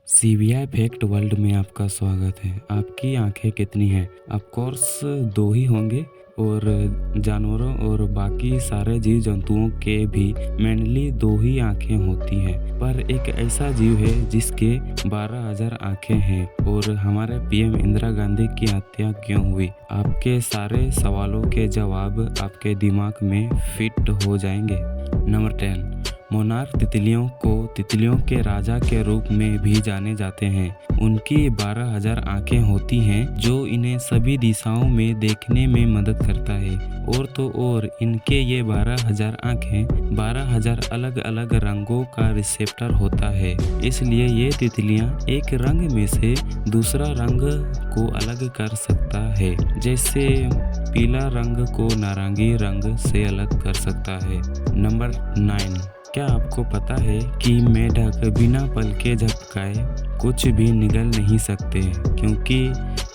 CBI fact world में आपका स्वागत है। आपकी आंखें कितनी हैं? ऑफ कोर्स दो ही होंगे और जानवरों और बाकी सारे जीव जंतुओं के भी मेनली दो ही आंखें होती हैं, पर एक ऐसा जीव है जिसके 12,000 आंखें हैं। और हमारे पीएम इंदिरा गांधी की हत्या क्यों हुई? आपके सारे सवालों के जवाब आपके दिमाग में फिट हो जाएंगे। नंबर 10, मोनार्क तितलियों को तितलियों के राजा के रूप में भी जाने जाते हैं। उनकी 12,000 आंखें होती हैं जो इन्हें सभी दिशाओं में देखने में मदद करता है। और तो और इनके ये 12,000 आंखें 12,000 अलग अलग रंगों का रिसेप्टर होता है। इसलिए ये तितलियां एक रंग में से दूसरा रंग को अलग कर सकता है, जैसे पीला रंग को नारंगी रंग से अलग कर सकता है। नंबर 9, क्या आपको पता है कि मेढक बिना पलके झपकाए कुछ भी निगल नहीं सकते? क्योंकि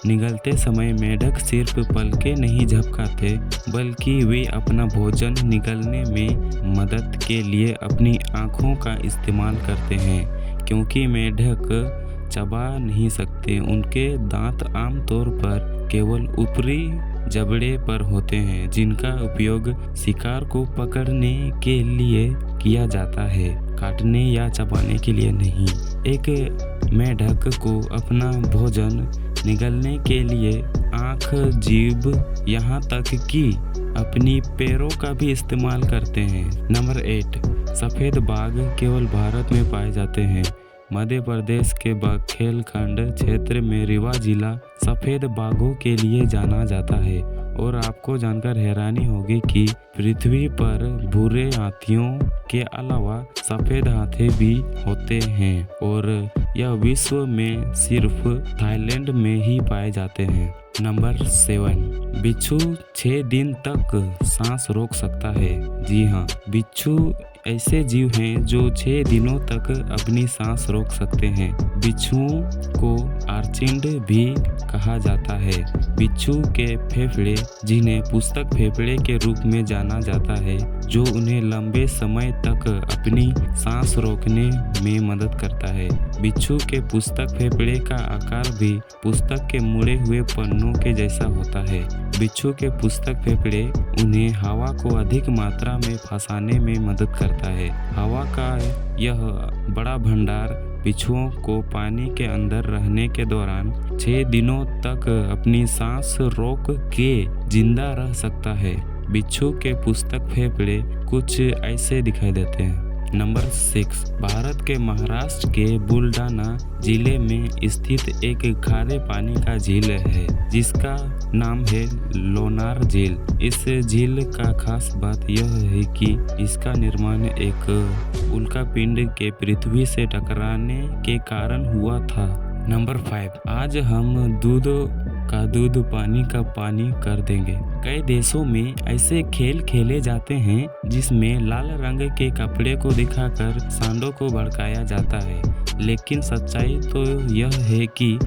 निगलते समय मेढक सिर्फ पलके नहीं झपकाते, बल्कि वे अपना भोजन निगलने में मदद के लिए अपनी आँखों का इस्तेमाल करते हैं। क्योंकि मेढक चबा नहीं सकते, उनके दांत आमतौर पर केवल ऊपरी जबड़े पर होते हैं, जिनका उपयोग शिकार को पकड़ने के लिए किया जाता है, काटने या चबाने के लिए नहीं। एक मेढक को अपना भोजन निगलने के लिए आँख, जीभ, यहाँ तक कि अपनी पैरों का भी इस्तेमाल करते हैं। नंबर 8, सफ़ेद बाघ केवल भारत में पाए जाते हैं। मध्य प्रदेश के बघेलखंड क्षेत्र में रीवा जिला सफ़ेद बाघों के लिए जाना जाता है। और आपको जानकर हैरानी होगी कि पृथ्वी पर भूरे हाथियों के अलावा सफ़ेद हाथी भी होते हैं, और यह विश्व में सिर्फ थाईलैंड में ही पाए जाते हैं। नंबर 7, बिच्छू 6 दिन तक सांस रोक सकता है। जी हाँ, बिच्छू ऐसे जीव हैं जो 6 दिनों तक अपनी सांस रोक सकते हैं। बिच्छुओं को आर्चिड भी कहा जाता है। बिच्छू के फेफड़े, जिन्हें पुस्तक फेफड़े के रूप में जाना जाता है, जो उन्हें लंबे समय तक अपनी सांस रोकने में मदद करता है। बिच्छू के पुस्तक फेफड़े का आकार भी पुस्तक के मुड़े हुए पन्नों के जैसा होता है। बिच्छू के पुस्तक फेफड़े उन्हें हवा को अधिक मात्रा में फंसाने में मदद करता है। हवा का यह बड़ा भंडार बिच्छुओं को पानी के अंदर रहने के दौरान 6 दिनों तक अपनी सांस रोक के जिंदा रह सकता है। बिच्छू के पुस्तक फेफड़े कुछ ऐसे दिखाई देते हैं। नंबर 6, भारत के महाराष्ट्र के बुलढाना जिले में स्थित एक खारे पानी का झील है, जिसका नाम है लोनार झील। इस झील का खास बात यह है कि इसका निर्माण एक उल्कापिंड के पृथ्वी से टकराने के कारण हुआ था। नंबर 5, आज हम दूध का दूध, पानी का पानी कर देंगे। कई देशों में ऐसे खेल खेले जाते हैं जिसमें लाल रंग के कपड़े को दिखाकर सांडों को भड़काया जाता है, लेकिन सच्चाई तो यह है कि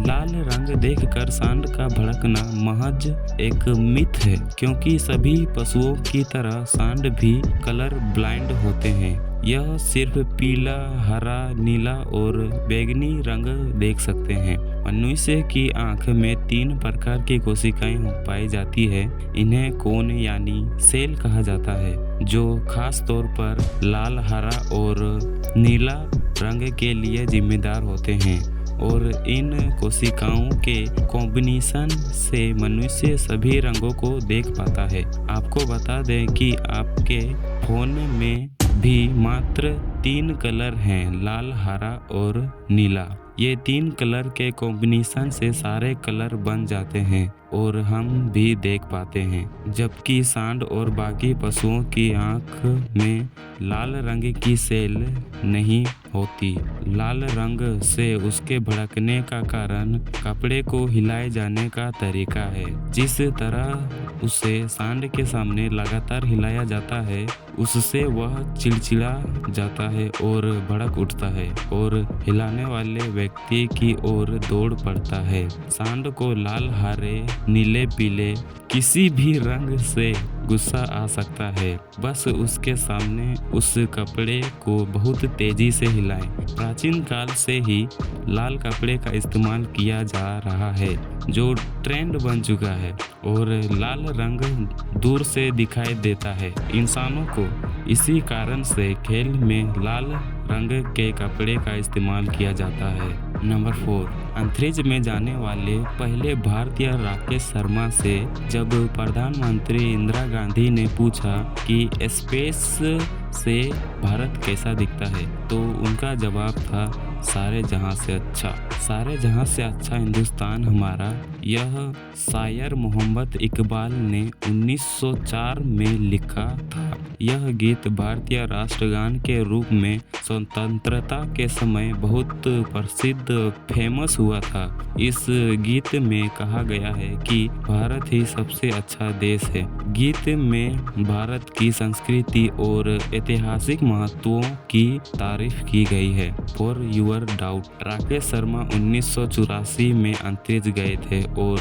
लाल रंग देखकर सांड का भड़कना महज एक मिथ है, क्योंकि सभी पशुओं की तरह सांड भी कलर ब्लाइंड होते हैं। यह सिर्फ पीला, हरा, नीला और बैंगनी रंग देख सकते हैं। मनुष्य की आंख में 3 प्रकार की कोशिकाएं पाई जाती है। इन्हें कोन यानी सेल कहा जाता है, जो खास तौर पर लाल, हरा और नीला रंग के लिए जिम्मेदार होते हैं। और इन कोशिकाओं के कॉम्बिनेशन से मनुष्य सभी रंगों को देख पाता है। आपको बता दें कि आपके फोन में भी मात्र 3 कलर हैं, लाल, हरा और नीला। ये 3 कलर के कॉम्बिनेशन से सारे कलर बन जाते हैं और हम भी देख पाते हैं। जबकि सांड और बाकी पशुओं की आंख में लाल रंग की सेल नहीं होती। लाल रंग से उसके भड़कने का कारण कपड़े को हिलाए जाने का तरीका है। जिस तरह उसे सांड के सामने लगातार हिलाया जाता है, उससे वह चिड़चिड़ा जाता है और भड़क उठता है और हिलाने वाले व्यक्ति की ओर दौड़ पड़ता है। सांड को लाल, हरे, नीले, पीले किसी भी रंग से गुस्सा आ सकता है। बस उसके सामने उस कपड़े को बहुत तेजी से हिलाएं। प्राचीन काल से ही लाल कपड़े का इस्तेमाल किया जा रहा है, जो ट्रेंड बन चुका है, और लाल रंग दूर से दिखाई देता है इंसानों को। इसी कारण से खेल में लाल रंग के कपड़े का इस्तेमाल किया जाता है। नंबर 4, अंतरिक्ष में जाने वाले पहले भारतीय राकेश शर्मा से जब प्रधानमंत्री इंदिरा गांधी ने पूछा कि स्पेस से भारत कैसा दिखता है, तो उनका जवाब था सारे जहां से अच्छा। सारे जहां से अच्छा हिंदुस्तान हमारा, यह शायर मोहम्मद इकबाल ने 1904 में लिखा था। यह गीत भारतीय राष्ट्रगान के रूप में स्वतंत्रता के समय बहुत प्रसिद्ध फेमस हुआ था। इस गीत में कहा गया है कि भारत ही सबसे अच्छा देश है। गीत में भारत की संस्कृति और ऐतिहासिक महत्वों की तारीफ की गई है। For your doubt, Rakesh Sharma 1984 में अंतरिक्ष गए थे और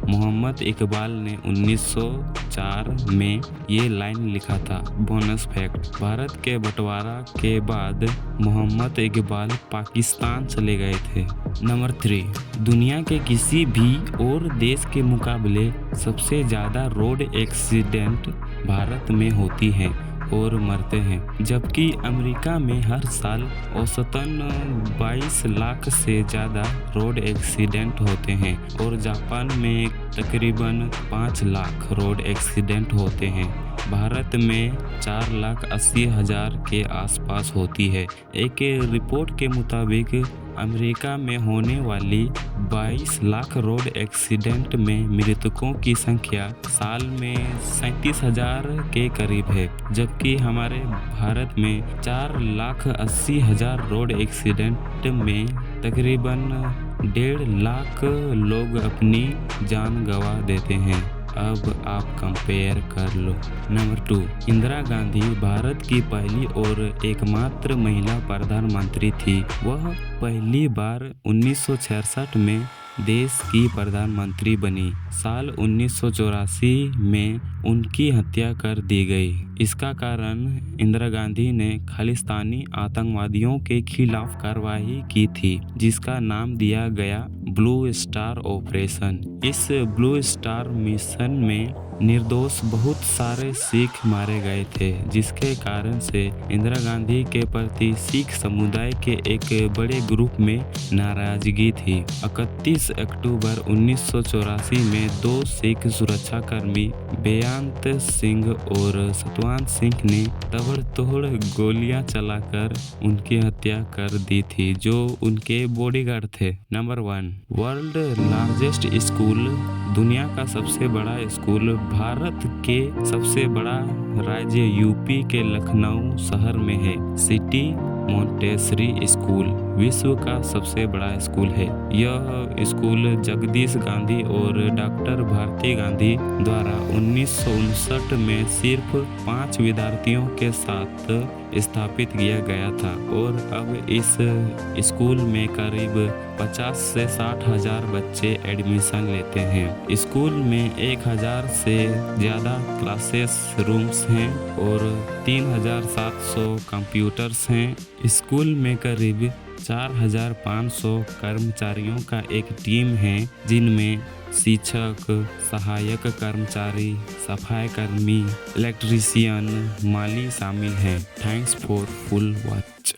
मोहम्मद इकबाल ने 1904 में ये लाइन लिखा था। बोनस फैक्ट, भारत के बंटवारा के बाद मोहम्मद इकबाल पाकिस्तान चले गए थे। नंबर 3, दुनिया के किसी भी और देश के मुकाबले सबसे ज़्यादा रोड एक्सीडेंट भारत में होती हैं और मरते हैं, जबकि अमेरिका में हर साल औसतन 22 लाख से ज़्यादा रोड एक्सीडेंट होते हैं और जापान में तकरीबन 5 लाख रोड एक्सीडेंट होते हैं। भारत में 4,80,000 के आसपास होती है। एक रिपोर्ट के मुताबिक अमेरिका में होने वाली 22 लाख रोड एक्सीडेंट में मृतकों की संख्या साल में 37,000 के करीब है, जबकि हमारे भारत में 4,80,000 रोड एक्सीडेंट में तकरीबन 1.5 लाख लोग अपनी जान गंवा देते हैं। अब आप कंपेयर कर लो। नंबर 2, इंदिरा गांधी भारत की पहली और एकमात्र महिला प्रधानमंत्री थी। वह पहली बार 1966 में देश की प्रधानमंत्री बनी। साल 1984 में उनकी हत्या कर दी गई। इसका कारण इंदिरा गांधी ने खालिस्तानी आतंकवादियों के खिलाफ कार्रवाई की थी, जिसका नाम दिया गया ब्लू स्टार ऑपरेशन। इस ब्लू स्टार मिशन में निर्दोष बहुत सारे सिख मारे गए थे, जिसके कारण से इंदिरा गांधी के प्रति सिख समुदाय के एक बड़े ग्रुप में नाराजगी थी। 31 अक्टूबर 1984 में 2 सिख सुरक्षाकर्मी बेअंत सिंह और सतवंत सिंह ने ताबड़तोड़ गोलियां चलाकर उनकी हत्या कर दी थी, जो उनके बॉडीगार्ड थे। नंबर 1, वर्ल्ड लार्जेस्ट स्कूल, दुनिया का सबसे बड़ा स्कूल भारत के सबसे बड़ा राज्य यूपी के लखनऊ शहर में है। सिटी मोंटेसरी स्कूल विश्व का सबसे बड़ा स्कूल है। यह स्कूल जगदीश गांधी और डॉक्टर भारती गांधी द्वारा 1959 में सिर्फ 5 विद्यार्थियों के साथ स्थापित किया गया था और अब इस स्कूल में करीब 50 से 60 हजार बच्चे एडमिशन लेते हैं। स्कूल में 1000 से ज़्यादा क्लासेस रूम्स हैं और 3700 कंप्यूटर्स हैं। स्कूल में करीब 4500 कर्मचारियों का एक टीम है, जिनमें शिक्षक, सहायक कर्मचारी, सफाई कर्मी, इलेक्ट्रीशियन, माली शामिल हैं। Thanks for full watch.